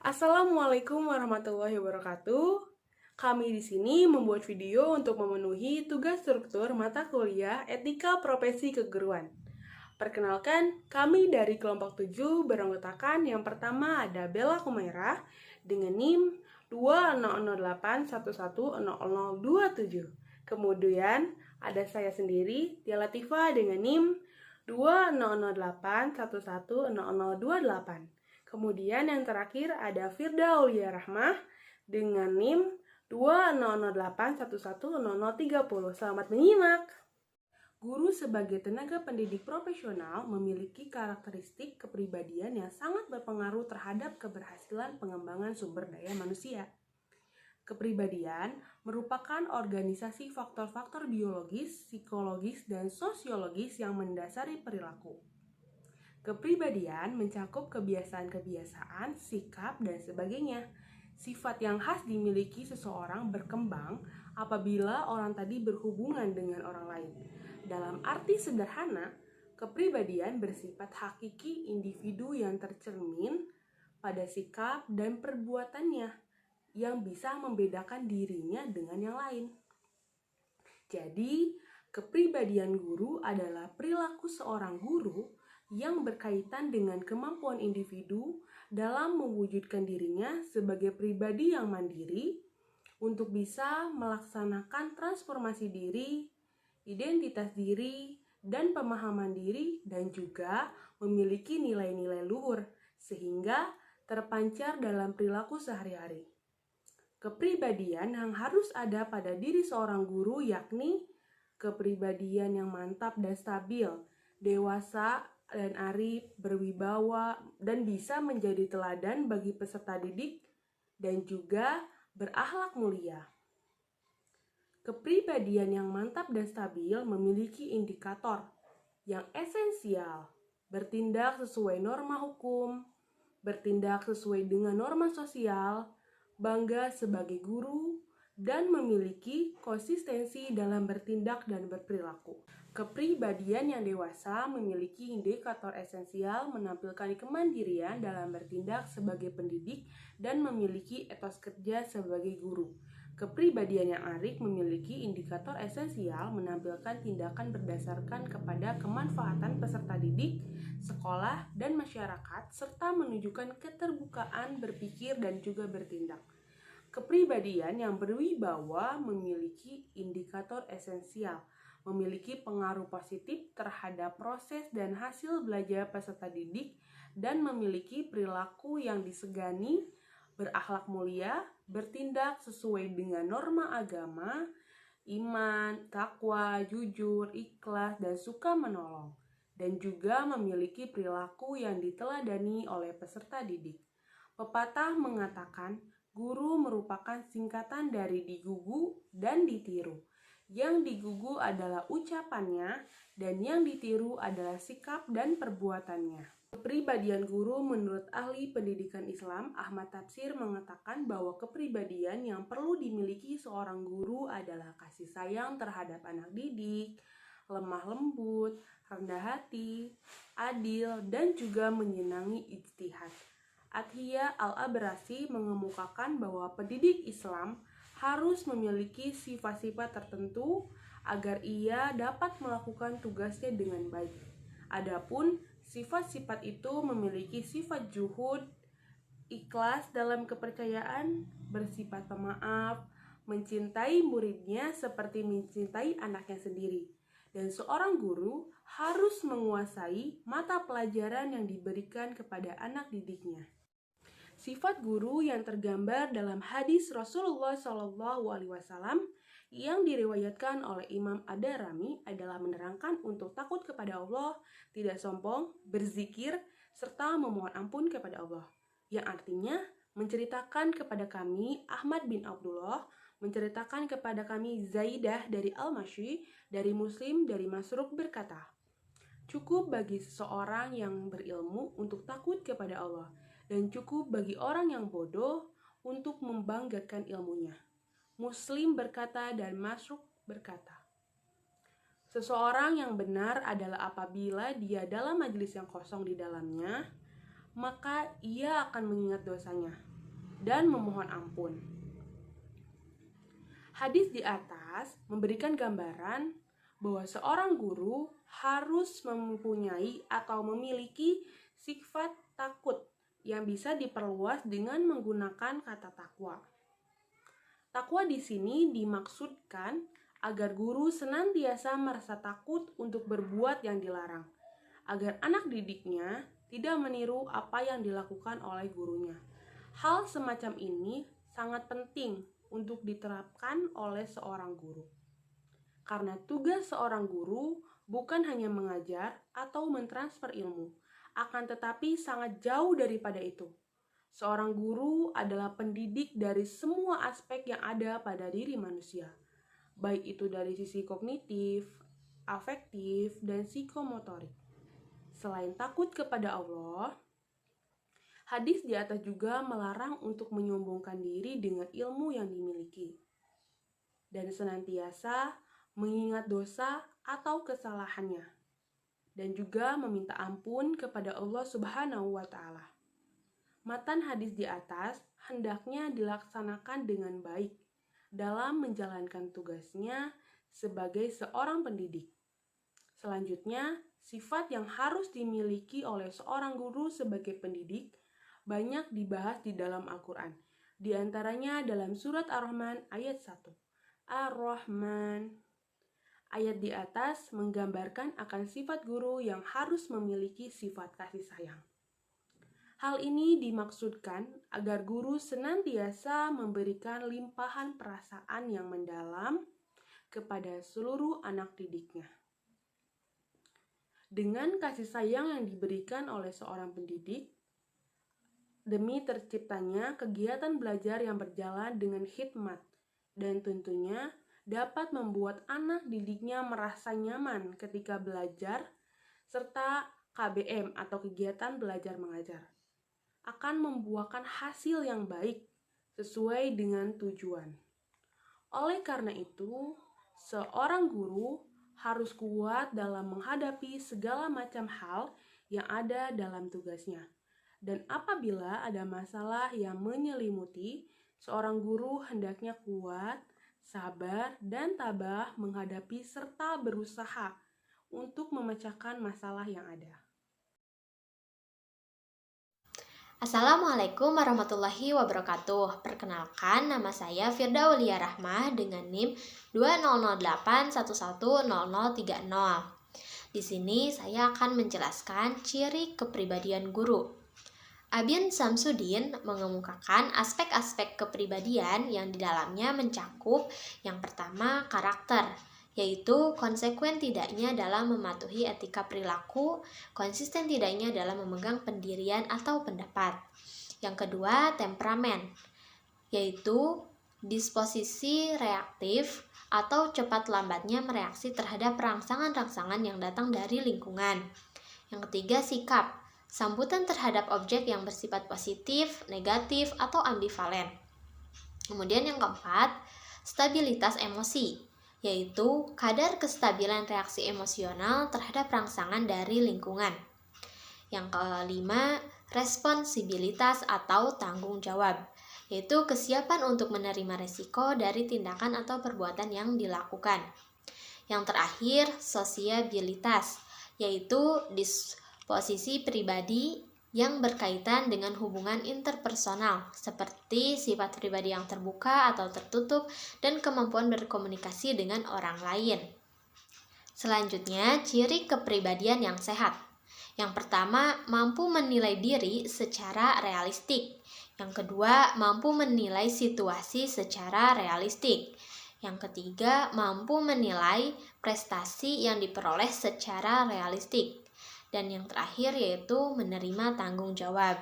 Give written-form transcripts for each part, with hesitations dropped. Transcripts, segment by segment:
Assalamualaikum warahmatullahi wabarakatuh. Kami di sini membuat video untuk memenuhi tugas struktur mata kuliah Etika Profesi Keguruan. Perkenalkan, kami dari kelompok 7 beranggotakan yang pertama ada Bella Kumairah dengan NIM 2008110027. Kemudian ada saya sendiri, Tia Latifa dengan NIM 2008110028. Kemudian yang terakhir ada Firda Aulia Rahmah dengan NIM 2008110030. Selamat menyimak. Guru sebagai tenaga pendidik profesional memiliki karakteristik kepribadian yang sangat berpengaruh terhadap keberhasilan pengembangan sumber daya manusia. Kepribadian merupakan organisasi faktor-faktor biologis, psikologis, dan sosiologis yang mendasari perilaku. Kepribadian mencakup kebiasaan-kebiasaan, sikap, dan sebagainya. Sifat yang khas dimiliki seseorang berkembang apabila orang tadi berhubungan dengan orang lain. Dalam arti sederhana, kepribadian bersifat hakiki individu yang tercermin pada sikap dan perbuatannya yang bisa membedakan dirinya dengan yang lain. Jadi, kepribadian guru adalah perilaku seorang guru yang berkaitan dengan kemampuan individu dalam mewujudkan dirinya sebagai pribadi yang mandiri untuk bisa melaksanakan transformasi diri, identitas diri, dan pemahaman diri, dan juga memiliki nilai-nilai luhur sehingga terpancar dalam perilaku sehari-hari. Kepribadian yang harus ada pada diri seorang guru yakni kepribadian yang mantap dan stabil, dewasa dan arif, berwibawa, dan bisa menjadi teladan bagi peserta didik, dan juga berakhlak mulia. Kepribadian yang mantap dan stabil memiliki indikator yang esensial, bertindak sesuai norma hukum, bertindak sesuai dengan norma sosial, bangga sebagai guru, dan memiliki konsistensi dalam bertindak dan berperilaku. Kepribadian yang dewasa memiliki indikator esensial menampilkan kemandirian dalam bertindak sebagai pendidik dan memiliki etos kerja sebagai guru. Kepribadian yang arif memiliki indikator esensial menampilkan tindakan berdasarkan kepada kemanfaatan peserta didik, sekolah, dan masyarakat, serta menunjukkan keterbukaan berpikir dan juga bertindak. Kepribadian yang berwibawa memiliki indikator esensial, memiliki pengaruh positif terhadap proses dan hasil belajar peserta didik, dan memiliki perilaku yang disegani, berakhlak mulia, bertindak sesuai dengan norma agama, iman, takwa, jujur, ikhlas, dan suka menolong, dan juga memiliki perilaku yang diteladani oleh peserta didik. Pepatah mengatakan, guru merupakan singkatan dari digugu dan ditiru. Yang digugu adalah ucapannya, dan yang ditiru adalah sikap dan perbuatannya. Kepribadian guru menurut ahli pendidikan Islam Ahmad Tafsir mengatakan bahwa kepribadian yang perlu dimiliki seorang guru adalah kasih sayang terhadap anak didik, lemah lembut, rendah hati, adil, dan juga menyenangi ijtihad. Athia Al-Abrasi mengemukakan bahwa pendidik Islam harus memiliki sifat-sifat tertentu agar ia dapat melakukan tugasnya dengan baik. Adapun sifat-sifat itu memiliki sifat juhud, ikhlas dalam kepercayaan, bersifat pemaaf, mencintai muridnya seperti mencintai anaknya sendiri. Dan seorang guru harus menguasai mata pelajaran yang diberikan kepada anak didiknya. Sifat guru yang tergambar dalam hadis Rasulullah SAW yang diriwayatkan oleh Imam Ad-Darimi adalah menerangkan untuk takut kepada Allah, tidak sombong, berzikir, serta memohon ampun kepada Allah. Yang artinya menceritakan kepada kami Ahmad bin Abdullah, menceritakan kepada kami Zaidah dari Al-Masyi, dari Muslim, dari Masruq berkata, cukup bagi seseorang yang berilmu untuk takut kepada Allah, dan cukup bagi orang yang bodoh untuk membanggakan ilmunya. Muslim berkata dan Masruq berkata, seseorang yang benar adalah apabila dia dalam majelis yang kosong di dalamnya, maka ia akan mengingat dosanya. dan memohon ampun. Hadis di atas memberikan gambaran bahwa seorang guru harus mempunyai atau memiliki sifat takut yang bisa diperluas dengan menggunakan kata takwa. Takwa di sini dimaksudkan agar guru senantiasa merasa takut untuk berbuat yang dilarang, agar anak didiknya tidak meniru apa yang dilakukan oleh gurunya. Hal semacam ini sangat penting untuk diterapkan oleh seorang guru. Karena tugas seorang guru bukan hanya mengajar atau mentransfer ilmu, akan tetapi sangat jauh daripada itu. Seorang guru adalah pendidik dari semua aspek yang ada pada diri manusia, baik itu dari sisi kognitif, afektif, dan psikomotorik. Selain takut kepada Allah, hadis di atas juga melarang untuk menyombongkan diri dengan ilmu yang dimiliki dan senantiasa mengingat dosa atau kesalahannya dan juga meminta ampun kepada Allah Subhanahu wa Ta'ala. Matan hadis di atas hendaknya dilaksanakan dengan baik dalam menjalankan tugasnya sebagai seorang pendidik. Selanjutnya, sifat yang harus dimiliki oleh seorang guru sebagai pendidik banyak dibahas di dalam Al-Quran. Di antaranya dalam surat Ar-Rahman ayat 1. Ar-Rahman. Ayat di atas menggambarkan akan sifat guru yang harus memiliki sifat kasih sayang. Hal ini dimaksudkan agar guru senantiasa memberikan limpahan perasaan yang mendalam kepada seluruh anak didiknya. Dengan kasih sayang yang diberikan oleh seorang pendidik, demi terciptanya kegiatan belajar yang berjalan dengan hikmat dan tentunya dapat membuat anak didiknya merasa nyaman ketika belajar serta KBM atau kegiatan belajar mengajar akan membuahkan hasil yang baik sesuai dengan tujuan. Oleh karena itu, seorang guru harus kuat dalam menghadapi segala macam hal yang ada dalam tugasnya. Dan apabila ada masalah yang menyelimuti, seorang guru hendaknya kuat, sabar, dan tabah menghadapi serta berusaha untuk memecahkan masalah yang ada. Assalamualaikum warahmatullahi wabarakatuh. Perkenalkan, nama saya Firda Aulia Rahmah dengan NIM 2008110030. Di sini saya akan menjelaskan ciri kepribadian guru. Abin Samsudin mengemukakan aspek-aspek kepribadian yang di dalamnya mencakup yang pertama karakter, yaitu konsekuen tidaknya dalam mematuhi etika perilaku, konsisten tidaknya dalam memegang pendirian atau pendapat. Yang kedua, temperamen, yaitu disposisi reaktif atau cepat lambatnya mereaksi terhadap rangsangan-rangsangan yang datang dari lingkungan. Yang ketiga, sikap, sambutan terhadap objek yang bersifat positif, negatif, atau ambivalen. Kemudian yang keempat, stabilitas emosi, yaitu kadar kestabilan reaksi emosional terhadap rangsangan dari lingkungan. Yang kelima, responsibilitas atau tanggung jawab, yaitu kesiapan untuk menerima resiko dari tindakan atau perbuatan yang dilakukan. Yang terakhir, sosiabilitas, yaitu disposisi pribadi yang berkaitan dengan hubungan interpersonal, seperti sifat pribadi yang terbuka atau tertutup dan kemampuan berkomunikasi dengan orang lain. Selanjutnya, ciri kepribadian yang sehat. Yang pertama, mampu menilai diri secara realistik. Yang kedua, mampu menilai situasi secara realistik. Yang ketiga, mampu menilai prestasi yang diperoleh secara realistik. Dan yang terakhir yaitu menerima tanggung jawab.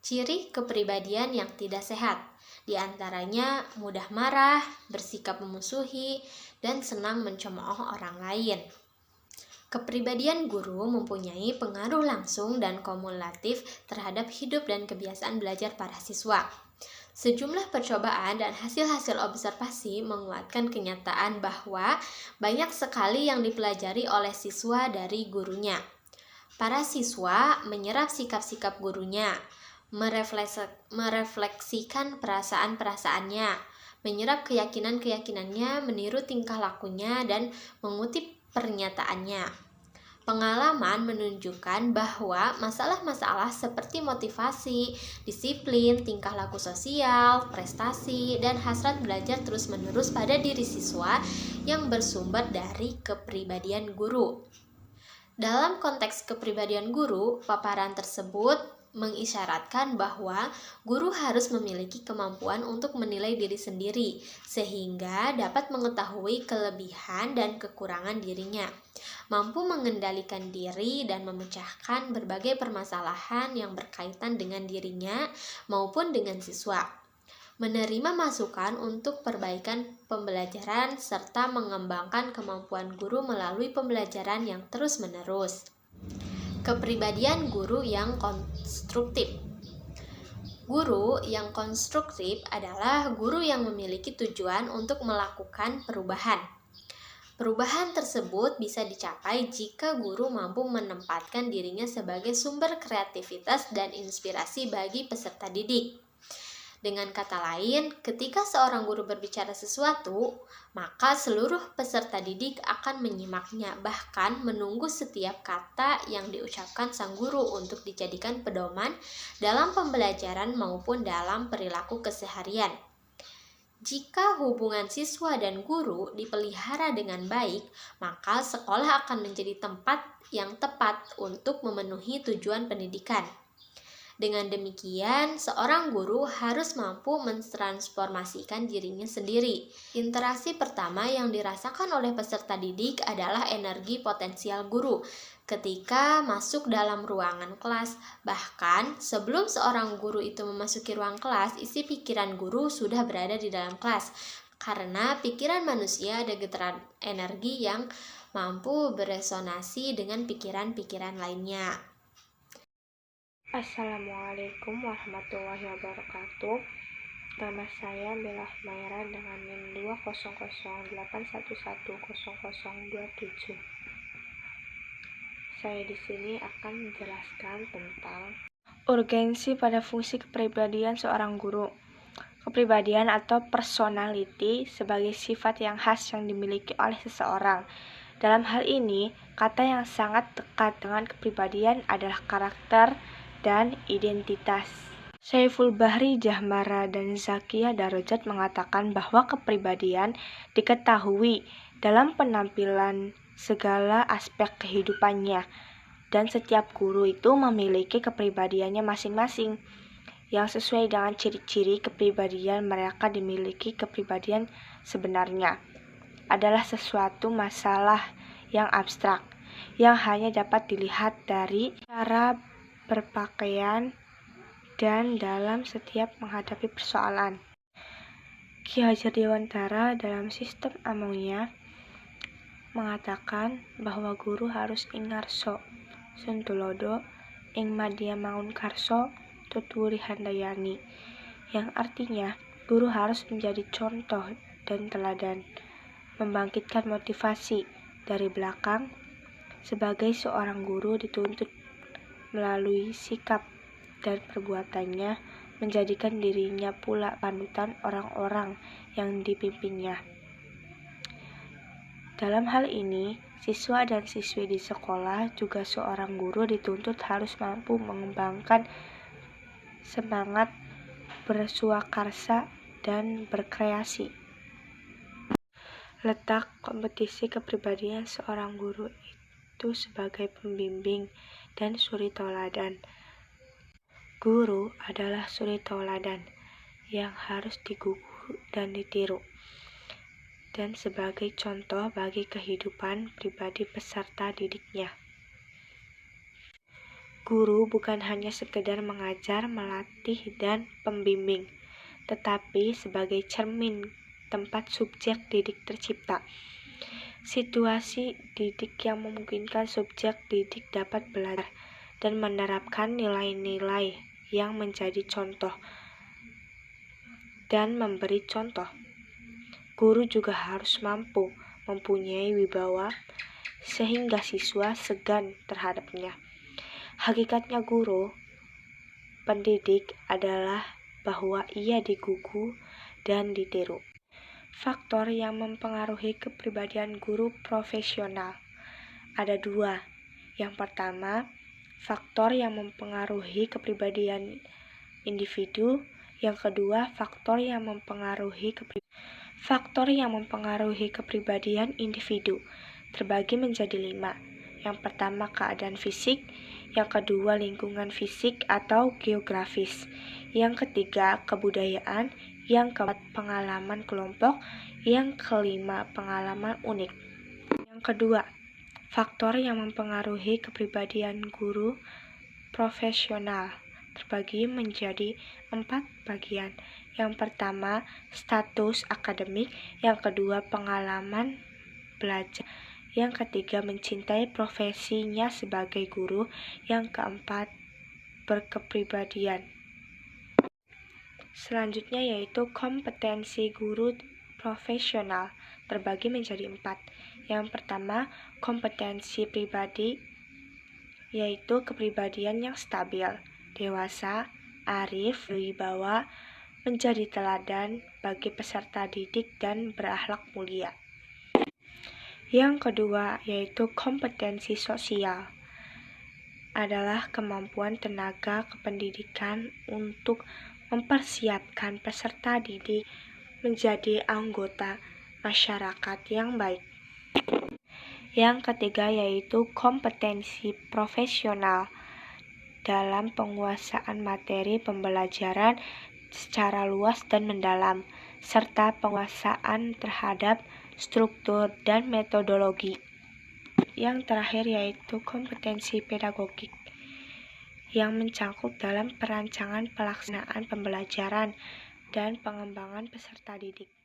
Ciri kepribadian yang tidak sehat, di antaranya mudah marah, bersikap memusuhi, dan senang mencemooh orang lain. Kepribadian guru mempunyai pengaruh langsung dan kumulatif terhadap hidup dan kebiasaan belajar para siswa. Sejumlah percobaan dan hasil-hasil observasi menguatkan kenyataan bahwa banyak sekali yang dipelajari oleh siswa dari gurunya. Para siswa menyerap sikap-sikap gurunya, merefleksikan perasaan-perasaannya, menyerap keyakinan-keyakinannya, meniru tingkah lakunya, dan mengutip pernyataannya. Pengalaman menunjukkan bahwa masalah-masalah seperti motivasi, disiplin, tingkah laku sosial, prestasi, dan hasrat belajar terus-menerus pada diri siswa yang bersumber dari kepribadian guru. Dalam konteks kepribadian guru, paparan tersebut mengisyaratkan bahwa guru harus memiliki kemampuan untuk menilai diri sendiri, sehingga dapat mengetahui kelebihan dan kekurangan dirinya, mampu mengendalikan diri dan memecahkan berbagai permasalahan yang berkaitan dengan dirinya maupun dengan siswa, menerima masukan untuk perbaikan pembelajaran, serta mengembangkan kemampuan guru melalui pembelajaran yang terus-menerus. Kepribadian guru yang konstruktif. Guru yang konstruktif adalah guru yang memiliki tujuan untuk melakukan perubahan. Perubahan tersebut bisa dicapai jika guru mampu menempatkan dirinya sebagai sumber kreativitas dan inspirasi bagi peserta didik. Dengan kata lain, ketika seorang guru berbicara sesuatu, maka seluruh peserta didik akan menyimaknya, bahkan menunggu setiap kata yang diucapkan sang guru untuk dijadikan pedoman dalam pembelajaran maupun dalam perilaku keseharian. Jika hubungan siswa dan guru dipelihara dengan baik, maka sekolah akan menjadi tempat yang tepat untuk memenuhi tujuan pendidikan. Dengan demikian, seorang guru harus mampu mentransformasikan dirinya sendiri. Interaksi pertama yang dirasakan oleh peserta didik adalah energi potensial guru ketika masuk dalam ruangan kelas. Bahkan, sebelum seorang guru itu memasuki ruang kelas, isi pikiran guru sudah berada di dalam kelas. Karena pikiran manusia ada getaran energi yang mampu beresonansi dengan pikiran-pikiran lainnya. Assalamualaikum warahmatullahi wabarakatuh. Nama saya Bella Humaira dengan NIM 20081110027. Saya di sini akan menjelaskan tentang urgensi pada fungsi kepribadian seorang guru. Kepribadian atau personality sebagai sifat yang khas yang dimiliki oleh seseorang. Dalam hal ini, kata yang sangat dekat dengan kepribadian adalah karakter dan identitas. Syaiful Bahri Jahmara dan Zakia Darajat mengatakan bahwa kepribadian diketahui dalam penampilan segala aspek kehidupannya, dan setiap guru itu memiliki kepribadiannya masing-masing yang sesuai dengan ciri-ciri kepribadian mereka. Dimiliki kepribadian sebenarnya adalah sesuatu masalah yang abstrak yang hanya dapat dilihat dari cara berpakaian dan dalam setiap menghadapi persoalan. Ki Hajar Dewantara dalam Sistem Amonia mengatakan bahwa guru harus ing ngarsa sun tulodo ing madya mangun karso tutwuri handayani, yang artinya guru harus menjadi contoh dan teladan, membangkitkan motivasi dari belakang. Sebagai seorang guru dituntut melalui sikap dan perbuatannya menjadikan dirinya pula panutan orang-orang yang dipimpinnya. Dalam hal ini, siswa dan siswi di sekolah juga seorang guru dituntut harus mampu mengembangkan semangat bersuakarsa dan berkreasi. Letak kompetisi kepribadian seorang guru itu sebagai pembimbing dan suri tauladan. Guru adalah suri tauladan yang harus digugu dan ditiru, dan sebagai contoh bagi kehidupan pribadi peserta didiknya. Guru bukan hanya sekedar mengajar, melatih, dan pembimbing, tetapi sebagai cermin tempat subjek didik tercipta. Situasi didik yang memungkinkan subjek didik dapat belajar dan menerapkan nilai-nilai yang menjadi contoh dan memberi contoh. Guru juga harus mampu mempunyai wibawa sehingga siswa segan terhadapnya. Hakikatnya guru pendidik adalah bahwa ia digugu dan ditiru. Faktor yang mempengaruhi kepribadian guru profesional ada 2. Yang pertama, faktor yang mempengaruhi kepribadian individu. Yang kedua, faktor yang mempengaruhi kepribadian individu terbagi menjadi 5. Yang pertama, keadaan fisik. Yang kedua, lingkungan fisik atau geografis. Yang ketiga, kebudayaan. Yang keempat, pengalaman kelompok. Yang kelima, pengalaman unik. Yang kedua, faktor yang mempengaruhi kepribadian guru profesional terbagi menjadi 4 bagian. Yang pertama, status akademik. Yang kedua, pengalaman belajar. Yang ketiga, mencintai profesinya sebagai guru. Yang keempat, berkepribadian. Selanjutnya yaitu kompetensi guru profesional terbagi menjadi 4. Yang pertama, kompetensi pribadi, yaitu kepribadian yang stabil, dewasa, arif, berwibawa, menjadi teladan bagi peserta didik dan berakhlak mulia. Yang kedua yaitu kompetensi sosial, adalah kemampuan tenaga kependidikan untuk mempersiapkan peserta didik menjadi anggota masyarakat yang baik. Yang ketiga yaitu kompetensi profesional dalam penguasaan materi pembelajaran secara luas dan mendalam, serta penguasaan terhadap struktur dan metodologi. Yang terakhir yaitu kompetensi pedagogik yang mencangkup dalam perancangan pelaksanaan pembelajaran dan pengembangan peserta didik.